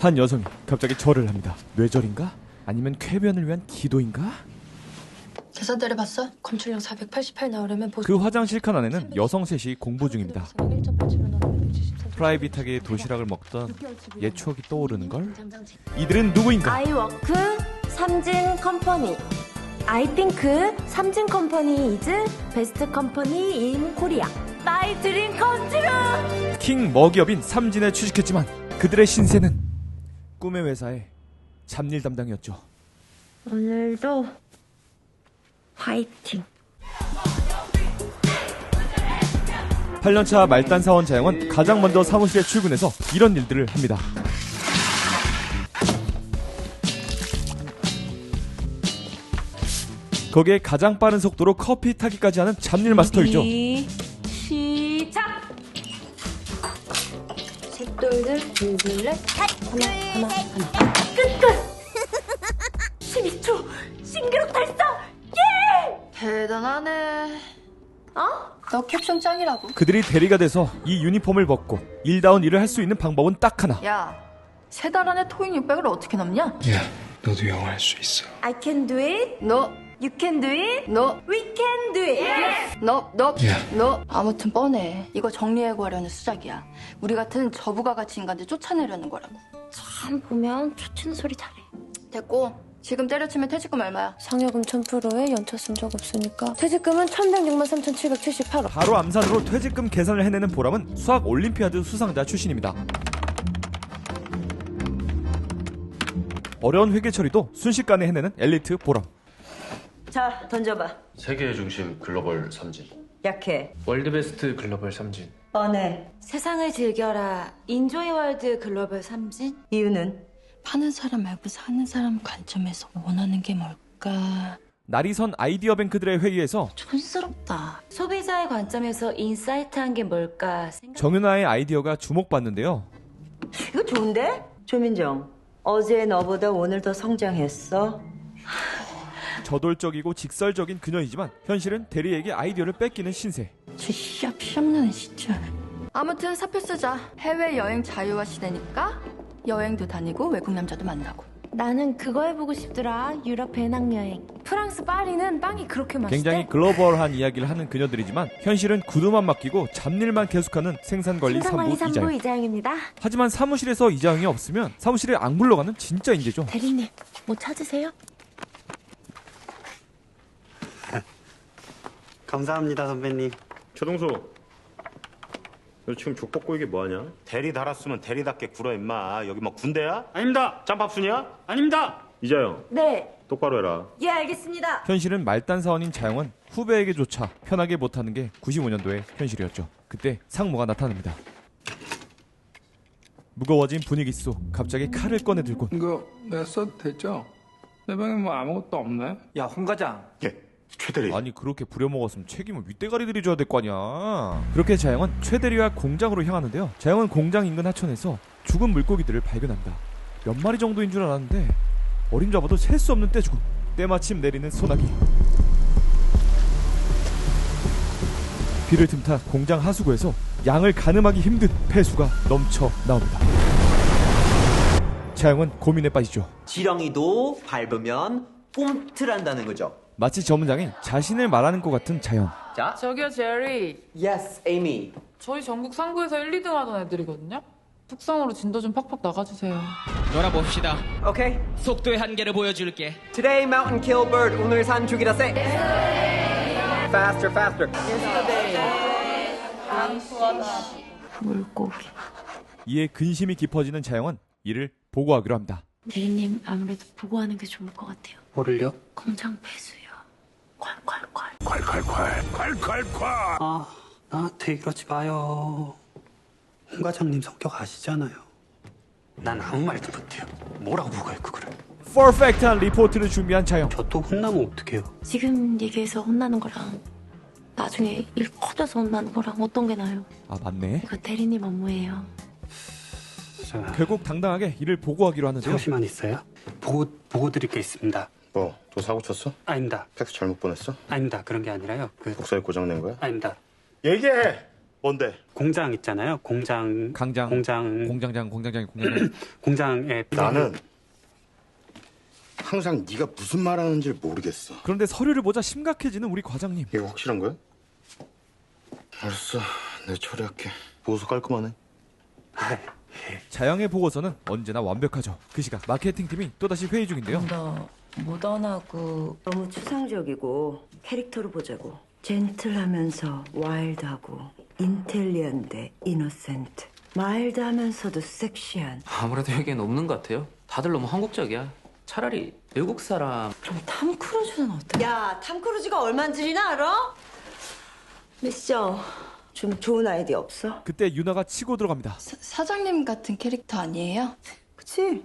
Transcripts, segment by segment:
한 여성이 갑자기 절을 합니다. 뇌절인가? 아니면 쾌변을 위한 기도인가? 계산 때려봤어? 검출량 488 나오려면 그 화장실 칸 안에는 여성 셋이 공부 중입니다. 프라이빗하게 도시락을 먹던 옛 추억이 떠오르는걸? 이들은 누구인가? 아이워크 삼진 컴퍼니. I think 삼진 컴퍼니 is best company in Korea. My dream come true. 킹 먹이업인 삼진에 취직했지만 그들의 신세는 꿈의 회사의 잡일 담당이었죠. 오늘도 화이팅. 8년차 말단 사원 자영은 가장 먼저 사무실에 출근해서 이런 일들을 합니다. 거기에 가장 빠른 속도로 커피 타기까지 하는 잡일 마스터이죠. 시작. 색돌들 둘둘넷 하나 끝. 12초 신기록 달성. 예. 대단하네. 어? 너 캡션 짱이라고. 그들이 대리가 돼서 이 유니폼을 벗고 일다운 일을 할 수 있는 방법은 딱 하나. 야, 3달 안에 토익 600을 어떻게 넘냐? 야, 너도 영어 할 수 있어. I can do it. 너, You can do it. 너, We can do it. 너, 야. 너. 아무튼 뻔해. 이거 정리해고하려는 수작이야. 우리 같은 저부가 가치 인간들 쫓아내려는 거라고. 참 보면 좋치는 소리 잘해. 됐고, 지금 때려치면 퇴직금 얼마야? 상여금 1000%에 연차 쓴 적 없으니까 퇴직금은 1106만 3778원. 바로 암산으로 퇴직금 계산을 해내는 보람은 수학 올림피아드 수상자 출신입니다. 어려운 회계 처리도 순식간에 해내는 엘리트 보람. 자, 던져봐. 세계의 중심 글로벌 삼진. 약해. 월드베스트 글로벌 삼진. 뻔해. 세상을 즐겨라. 인조이 월드 글로벌 삼진? 이유는? 파는 사람 말고 사는 사람 관점에서 원하는 게 뭘까? 날이 선 아이디어 뱅크들의 회의에서 촌스럽다. 소비자의 관점에서 인사이트한 게 뭘까 생각... 정윤아의 아이디어가 주목받는데요. 이거 좋은데? 조민정, 어제 너보다 오늘 더 성장했어. 저돌적이고 직설적인 그녀이지만 현실은 대리에게 아이디어를 뺏기는 신세. 저 시합시험나는 진짜. 아무튼 사표 쓰자. 해외여행 자유화 시대니까 여행도 다니고 외국 남자도 만나고. 나는 그거 해보고 싶더라. 유럽 배낭여행. 프랑스 파리는 빵이 그렇게 맛있대. 굉장히 글로벌한 이야기를 하는 그녀들이지만 현실은 구두만 맡기고 잡일만 계속하는 생산관리 생산관리 3부 3부 이자영. 이자영입니다. 하지만 사무실에서 이자영이 없으면 사무실에 안 굴러가는 진짜 인재죠. 대리님, 뭐 찾으세요? 감사합니다 선배님. 최동수, 너 지금 족볶고 이게 뭐하냐? 대리 달았으면 대리답게 굴어 임마. 여기 뭐 군대야? 아닙니다. 짬밥순이야? 아닙니다. 이자영, 네. 똑바로 해라. 예, 알겠습니다. 현실은 말단 사원인 자영은 후배에게조차 편하게 못하는 게 95년도의 현실이었죠. 그때 상무가 나타납니다. 무거워진 분위기 속 갑자기 칼을 꺼내 들곤 이거 내가 써도 되죠? 내 방에 뭐 아무것도 없네. 야 홍 과장. 예, 최대리. 아니 그렇게 부려먹었으면 책임을 윗대가리들이 져야 될 거 아니야. 그렇게 자영은 최대리와 공장으로 향하는데요. 자영은 공장 인근 하천에서 죽은 물고기들을 발견합니다. 몇 마리 정도인 줄 알았는데 어림잡아도 셀 수 없는 떼죽음. 때마침 내리는 소나기. 비를 틈타 공장 하수구에서 양을 가늠하기 힘든 폐수가 넘쳐 나옵니다. 자영은 고민에 빠지죠. 지렁이도 밟으면 뽐트란다는 거죠. 마치 전문장이 자신을 말하는 것 같은 자연. 자, 저기요 제리. yes, 에이미. 저희 전국 상부에서 1, 2등 하던 애들이거든요. 특성으로 진도 좀 팍팍 나가주세요. 놀아봅시다. 오케이. 속도의 한계를 보여줄게. Today mountain kill bird. 오늘 산 죽이다 세. Faster, faster. 물고기. 이에 근심이 깊어지는 자영은 이를 보고하기로 합니다. 대리님, 아무래도 보고하는 게 좋을 것 같아요. 뭐를요? 공장 폐수요. 콸콸콸. 아 나한테 이러지 마요. 홍 과장님 성격 아시잖아요. 난 아무 말도 못해요. 뭐라고 보고해 그거를. 퍼펙트한 리포트를 준비한 자영. 저 또 혼나면 어떡해요? 지금 얘기해서 혼나는 거랑 나중에 일 커져서 혼나는 거랑 어떤 게 나아요? 아 맞네. 이거 대리님 업무예요. 자, 결국 당당하게 이를 보고하기로 하는데요. 잠시만 있어요. 보고 드릴 게 있습니다. 뭐, 또 사고 쳤어? 아닙니다. 팩스 잘못 보냈어? 아닙니다. 그런 게 아니라요. 복사에 고장 낸 거야? 아닙니다. 얘기해! 뭔데? 공장 있잖아요. 공장. 강장. 공장장이 공장에. 나는 항상 네가 무슨 말하는지 모르겠어. 그런데 서류를 보자 심각해지는 우리 과장님. 이거 확실한 거야? 알았어, 내 처리할게. 보고서 깔끔하네. 자영의 보고서는 언제나 완벽하죠. 그 시각 마케팅팀이 또다시 회의 중인데요. 너 모던하고 너무 추상적이고 캐릭터로 보자고. 젠틀하면서 와일드하고 인텔리언데 이노센트. 마일드하면서도 섹시한. 아무래도 여기엔 없는 것 같아요. 다들 너무 한국적이야. 차라리 외국 사람. 그럼 탐 크루즈는 어때? 야, 탐 크루즈가 얼만 줄이나 알아? 미션 좀 좋은 아이디어 없어? 그때 유나가 치고 들어갑니다. 사장님 같은 캐릭터 아니에요? 그치?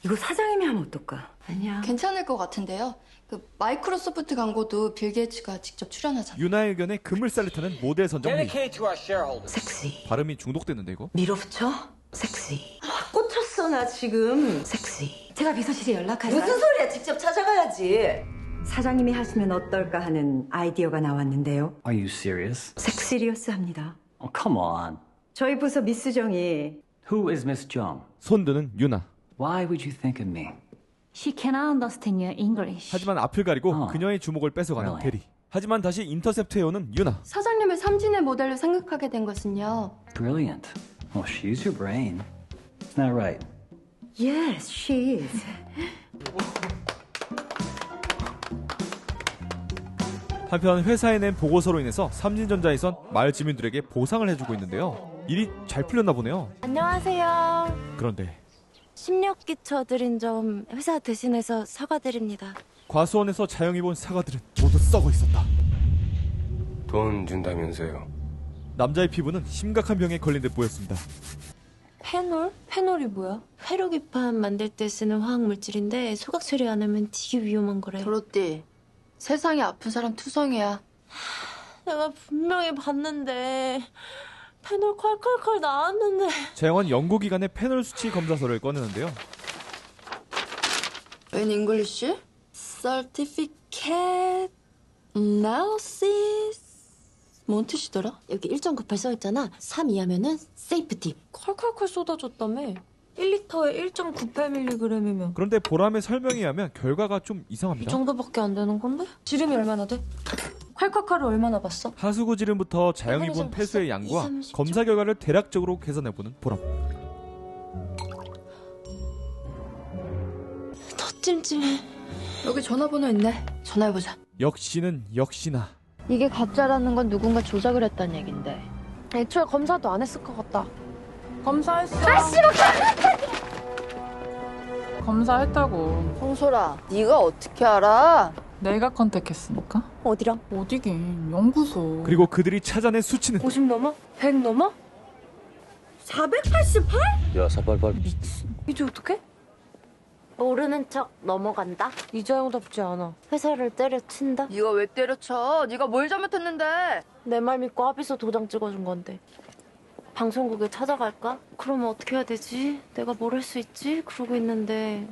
이거 사장님이 하면 어떨까? 아니야. 괜찮을 것 같은데요. 그 마이크로소프트 광고도 빌 게이츠가 직접 출연하잖아요. 유나의 의견에 금을살을 타는 모델 선정리. 섹시. 발음이 중독됐는데 이거? 밀어붙여? 섹시. 꽂혔어 나 지금. 섹시. 제가 비서실에 연락할까요? 무슨 소리야? 직접 찾아가야지. 사장님이 하시면 어떨까 하는 아이디어가 나왔는데요. Are you serious? 섹시리어스합니다. Oh, come on. 저희 부서 미스 정이. Who is Miss Jung? 손드는 유나. Why would you think of me? She cannot understand your English. 하지만 앞을 가리고 그녀의 주목을 뺏어가는 대리. 하지만 다시 인터셉트해오는 유나. 사장님을 삼진의 모델로 생각하게 된 것은요. Brilliant. Well, she's your brain. Isn't that right? Yes, she is. 한편 회사에 낸 보고서로 인해서 삼진전자에선 마을 주민들에게 보상을 해주고 있는데요. 일이 잘 풀렸나 보네요. 안녕하세요. 그런데 16기 쳐드린 점 회사 대신해서 사과드립니다. 과수원에서 자영이 본 사과들은 모두 썩어 있었다. 돈 준다면서요. 남자의 피부는 심각한 병에 걸린 듯 보였습니다. 페놀? 페놀이 뭐야? 회로기판 만들 때 쓰는 화학물질인데 소각 처리 안 하면 되게 위험한 거래. 도로띠, 세상에 아픈 사람 투성이야. 내가 분명히 봤는데 페놀 콸콸콸 나왔는데. 자영은 연구기관의 페놀 수치 검사서를 꺼내는데요. 웬 잉글리시? Certificate Analysis. 뭔 뜻이더라? 여기 1.98 써있잖아. 3 이하면은 세이프티. 콸콸콸 쏟아줬다며. 1리터에 1.98mg이면 그런데 보람의 설명에 의하면 결과가 좀 이상합니다. 이 정도밖에 안 되는 건데? 지름이 얼마나 돼? 콸콸콸을 얼마나 봤어? 하수구 지름부터 자영이 본 폐수의 양과 검사 결과를 대략적으로 계산해보는 보람. 더 찜찜해. 여기 전화번호 있네. 전화해보자. 역시는 역시나. 이게 가짜라는 건 누군가 조작을 했다는 얘긴데. 애초에 검사도 안 했을 것 같다. 검사했어. 검사했다고. 홍소라, 네가 어떻게 알아? 내가 컨택했으니까. 어디랑? 어디긴 연구소. 그리고 그들이 찾아낸 수치는 50 넘어? 100 넘어? 488? 야, 사빨빨. 이제 어떡해? 모르는 척 넘어간다? 이자영답지 않아. 회사를 때려친다? 네가 왜 때려쳐? 네가 뭘 잘못했는데? 내 말 믿고 합의서 도장 찍어준 건데. 방송국에 찾아갈까? 그러면 어떻게 해야 되지? 내가 뭘 할 수 있지? 그러고 있는데.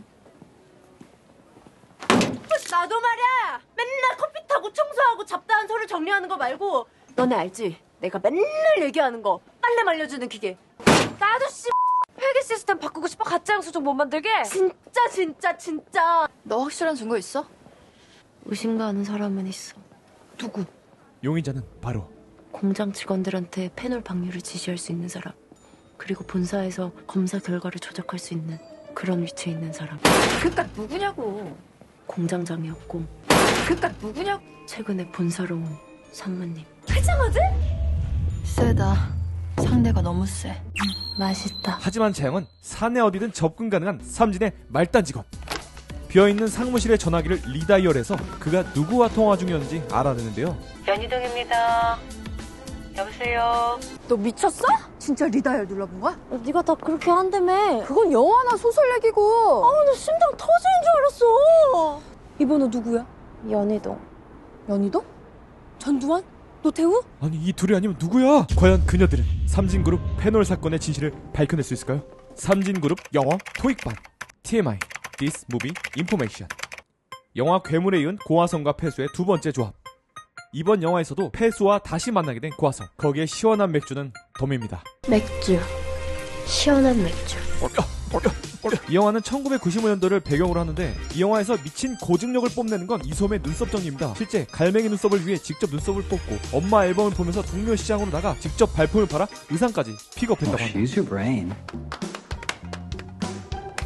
나도 말이야! 맨날 커피 타고 청소하고 잡다한 서류 정리하는 거 말고 너네 알지? 내가 맨날 얘기하는 거 빨래 말려주는 기계. 나도 회계 시스템 바꾸고 싶어. 가짜형 수정 못 만들게. 진짜. 너 확실한 증거 있어? 의심가는 사람은 있어. 누구? 용의자는 바로 공장 직원들한테 페놀 방류를 지시할 수 있는 사람. 그리고 본사에서 검사 결과를 조작할 수 있는 그런 위치에 있는 사람. 그깟 누구냐고. 공장장이었고 그깟 누구냐고. 최근에 본사로 온 산모님. 회장아들? 세다. 상대가 너무 세. 맛있다. 하지만 자영은 사내 어디든 접근 가능한 삼진의 말단 직업. 비어있는 상무실의 전화기를 리다이얼해서 그가 누구와 통화 중이었는지 알아내는데요. 연희동입니다. 여보세요? 너 미쳤어? 진짜 리다이얼 눌러본 거야? 네가 다 그렇게 한다며. 그건 영화나 소설 얘기고. 나 심장 터지는 줄 알았어. 이 번호 누구야? 연희동. 연희동? 전두환? 노태우? 아니 이 둘이 아니면 누구야? 과연 그녀들은 삼진그룹 페놀 사건의 진실을 밝혀낼 수 있을까요? 삼진그룹 영어 토익반 TMI This Movie Information. 영화 괴물에 이은 고화성과 폐수의 두 번째 조합. 이번 영화에서도 폐수와 다시 만나게 된 고아성. 거기에 시원한 맥주는 덤입니다. 맥주. 시원한 맥주. 이 영화는 1995년도를 배경으로 하는데 이 영화에서 미친 고증력을 뽐내는 건 이솜의 눈썹 전기입니다. 실제 갈매기 눈썹을 위해 직접 눈썹을 뽑고 엄마 앨범을 보면서 동묘 시장으로 나가 직접 발품을 팔아 의상까지 픽업했다고 합니다.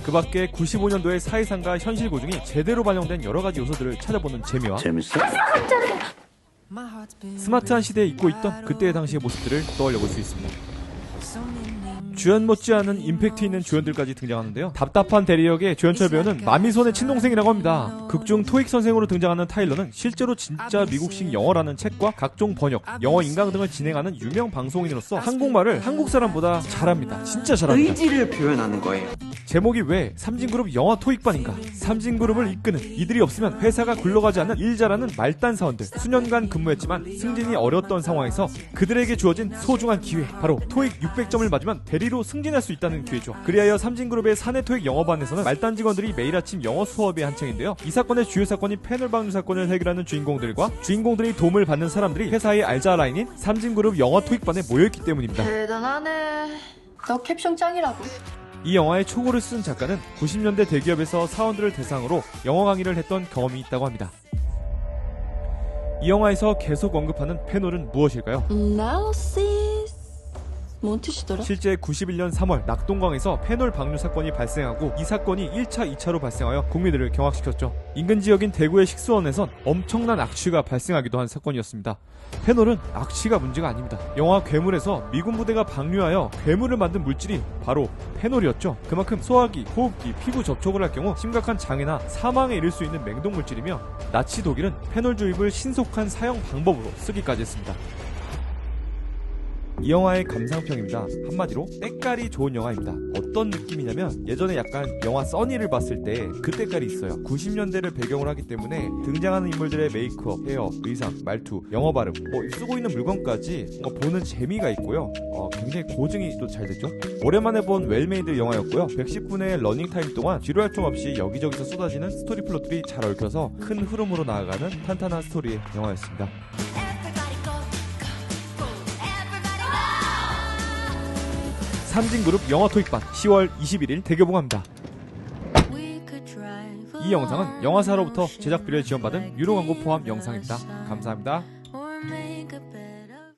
그 밖에 95년도의 사회상과 현실 고증이 제대로 반영된 여러가지 요소들을 찾아보는 재미와 재밌어? 스마트한 시대에 입고 있던 그때의 당시의 모습들을 떠올려볼 수 있습니다. 주연 못지않은 임팩트 있는 조연들까지 등장하는데요. 답답한 대리역의 조연철 배우는 마미손의 친동생이라고 합니다. 극중 토익 선생으로 등장하는 타일러는 실제로 진짜 미국식 영어라는 책과 각종 번역, 영어 인강 등을 진행하는 유명 방송인으로서 한국말을 한국 사람보다 잘합니다. 진짜 잘합니다. 의지를 표현하는 거예요. 제목이 왜 삼진그룹 영어 토익반인가? 삼진그룹을 이끄는 이들이 없으면 회사가 굴러가지 않는 일 잘하는 말단 사원들. 수년간 근무했지만 승진이 어려웠던 상황에서 그들에게 주어진 소중한 기회, 바로 토익 600점을 맞으면 대리로 승진할 수 있다는 기회죠. 그리하여 삼진그룹의 사내 토익 영어반에서는 말단 직원들이 매일 아침 영어 수업에 한창인데요. 이 사건의 주요 사건이 패널 방류 사건을 해결하는 주인공들과 주인공들이 도움을 받는 사람들이 회사의 알자 라인인 삼진그룹 영어 토익반에 모여있기 때문입니다. 대단하네. 너 캡션 짱이라고. 이 영화의 초고를 쓴 작가는 90년대 대기업에서 사원들을 대상으로 영어 강의를 했던 경험이 있다고 합니다. 이 영화에서 계속 언급하는 페놀은 무엇일까요? 뭔 뜻이더라? 실제 91년 3월 낙동강에서 페놀 방류 사건이 발생하고 이 사건이 1차, 2차로 발생하여 국민들을 경악시켰죠. 인근 지역인 대구의 식수원에선 엄청난 악취가 발생하기도 한 사건이었습니다. 페놀은 악취가 문제가 아닙니다. 영화 괴물에서 미군 부대가 방류하여 괴물을 만든 물질이 바로 페놀이었죠. 그만큼 소화기, 호흡기, 피부 접촉을 할 경우 심각한 장애나 사망에 이를 수 있는 맹독 물질이며 나치 독일은 페놀 주입을 신속한 사용 방법으로 쓰기까지 했습니다. 이 영화의 감상평입니다. 한마디로 때깔이 좋은 영화입니다. 어떤 느낌이냐면 예전에 약간 영화 써니를 봤을 때 그 때깔이 있어요. 90년대를 배경으로 하기 때문에 등장하는 인물들의 메이크업, 헤어, 의상, 말투, 영어 발음, 쓰고 있는 물건까지 보는 재미가 있고요. 굉장히 고증이 또 잘 됐죠. 오랜만에 본 웰메이드 영화였고요. 110분의 러닝타임 동안 지루할 틈 없이 여기저기서 쏟아지는 스토리 플롯들이 잘 얽혀서 큰 흐름으로 나아가는 탄탄한 스토리의 영화였습니다. 삼진그룹 영어 토익반 10월 21일 대개봉합니다. 이 영상은 영화사로부터 제작비를 지원받은 유료 광고 포함 영상입니다. 감사합니다.